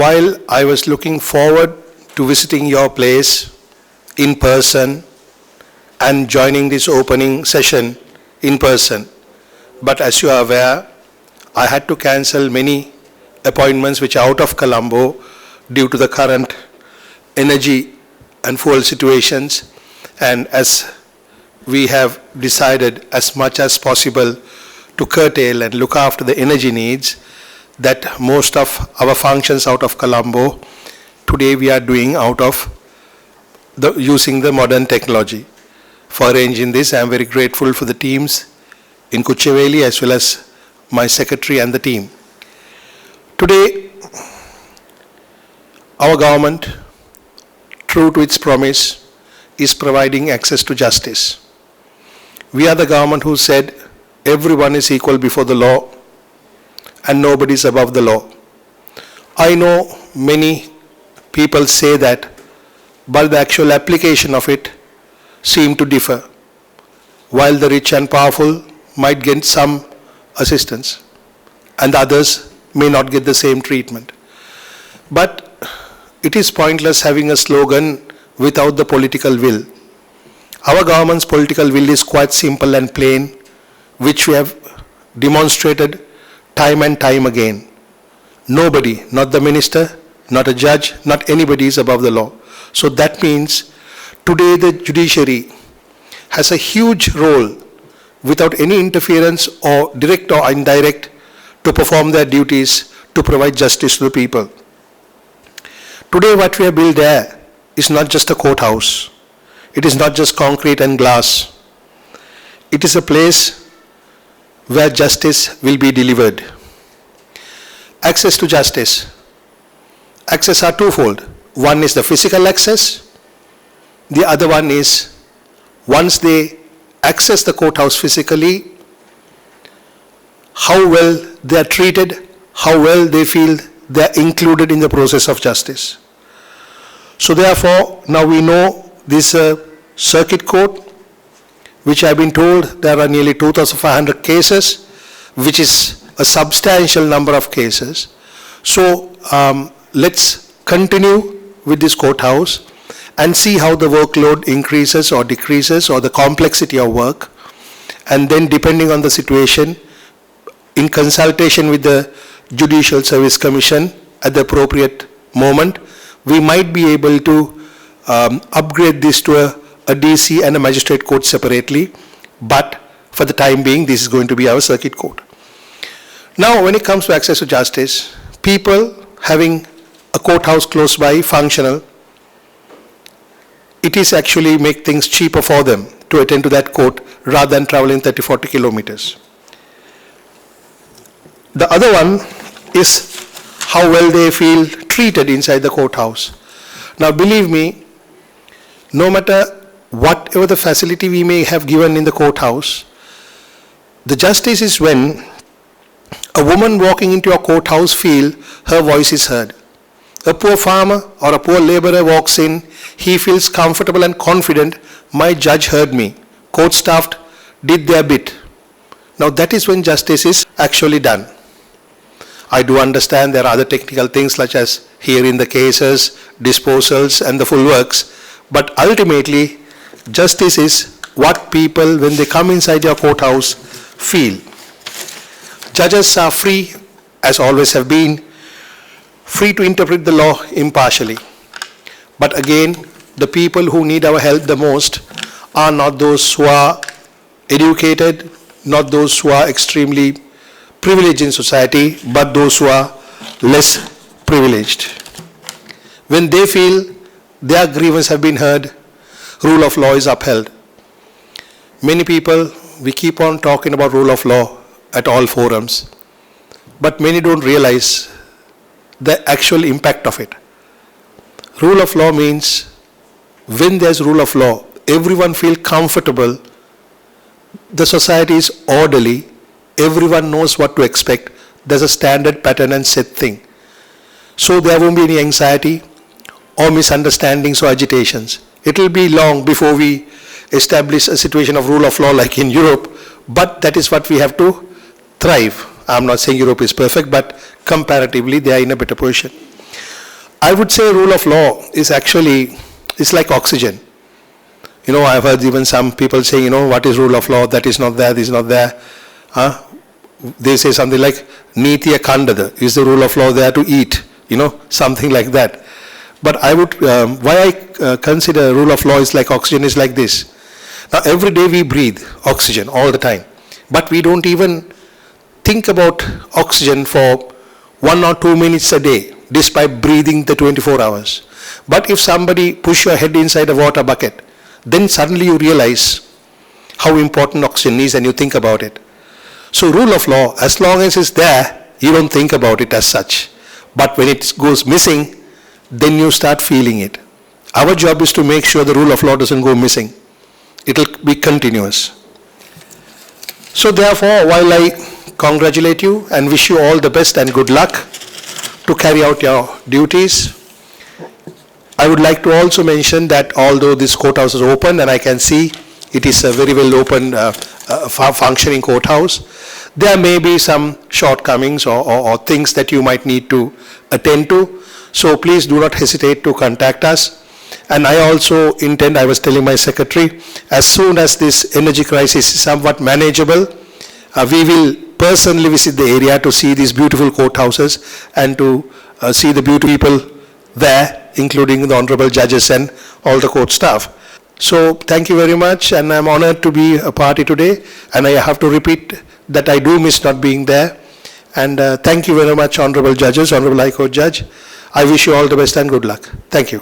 while I was looking forward to visiting your place in person and joining this opening session in person. But as you are aware, I had to cancel many appointments which are out of Colombo due to the current energy and fuel situations, and as we have decided as much as possible to curtail and look after the energy needs, that most of our functions out of Colombo today we are doing out of using the modern technology. For arranging this, I am very grateful for the teams in Kucheveli as well as my secretary and the team. Today, our government, true to its promise, is providing access to justice. We are the government who said everyone is equal before the law and nobody is above the law. I know many people say that, but the actual application of it seem to differ. While the rich and powerful might get some assistance and others may not get the same treatment. But it is pointless having a slogan without the political will. Our government's political will is quite simple and plain, which we have demonstrated time and time again. Nobody, not the minister, not a judge, not anybody is above the law. So that means today the judiciary has a huge role without any interference or direct or indirect to perform their duties to provide justice to the people. Today what we have built there is not just a courthouse. It is not just concrete and glass. It is a place where justice will be delivered. Access to justice. Access are twofold. One is the physical access. The other one is once they access the courthouse physically, how well they are treated, how well they feel they are included in the process of justice. So therefore, now we know this circuit court, which I have been told there are nearly 2,500 cases, which is a substantial number of cases. So let's continue with this courthouse and see how the workload increases or decreases or the complexity of work, and then depending on the situation, in consultation with the Judicial Service Commission at the appropriate moment, we might be able to upgrade this to a DC and a magistrate court separately, but for the time being this is going to be our circuit court. Now when it comes to access to justice, people having a courthouse close by, functional, it is actually make things cheaper for them to attend to that court rather than traveling 30-40 kilometers. The other one is how well they feel treated inside the courthouse. Now believe me, no matter whatever the facility we may have given in the courthouse, the justice is when a woman walking into a courthouse feel her voice is heard. A poor farmer or a poor laborer walks in, he feels comfortable and confident, my judge heard me, court staff did their bit. Now that is when justice is actually done. I do understand there are other technical things such as hearing the cases, disposals and the full works, but ultimately justice is what people when they come inside your courthouse feel. Judges are free, as always have been, free to interpret the law impartially. But again, the people who need our help the most are not those who are educated, not those who are extremely privileged in society, but those who are less privileged. When they feel their grievances have been heard, rule of law is upheld. Many people, we keep on talking about rule of law at all forums, but many don't realize the actual impact of it. Rule of law means when there's rule of law, everyone feels comfortable, the society is orderly, everyone knows what to expect, there's a standard pattern and set thing. So there won't be any anxiety or misunderstandings or agitations. It will be long before we establish a situation of rule of law like in Europe, but that is what we have to thrive. I'm not saying Europe is perfect, but comparatively they are in a better position. I would say rule of law is actually, it's like oxygen. You know, I've heard even some people saying, you know, what is rule of law? That is not there, this is not there. Huh? They say something like, Nitiya Kandada, is the rule of law there to eat? You know, something like that. But I would, why I consider rule of law is like oxygen is like this. Now every day we breathe oxygen all the time. But we don't even think about oxygen for 1 or 2 minutes a day, despite breathing the 24 hours. But if somebody push your head inside a water bucket, then suddenly you realize how important oxygen is and you think about it. So rule of law, as long as it's there, you don't think about it as such. But when it goes missing, then you start feeling it. Our job is to make sure the rule of law doesn't go missing. It will be continuous. So therefore, while I congratulate you and wish you all the best and good luck to carry out your duties, I would like to also mention that although this courthouse is open and I can see it is a very well open functioning courthouse, there may be some shortcomings or things that you might need to attend to. So please do not hesitate to contact us. And I also intend, I was telling my secretary, as soon as this energy crisis is somewhat manageable, we will personally visit the area to see these beautiful courthouses and to see the beautiful people there, including the honorable judges and all the court staff. So thank you very much, and I'm honored to be a party today, and I have to repeat that I do miss not being there. And thank you very much, honorable judges, honorable High Court Judge. I wish you all the best and good luck. Thank you.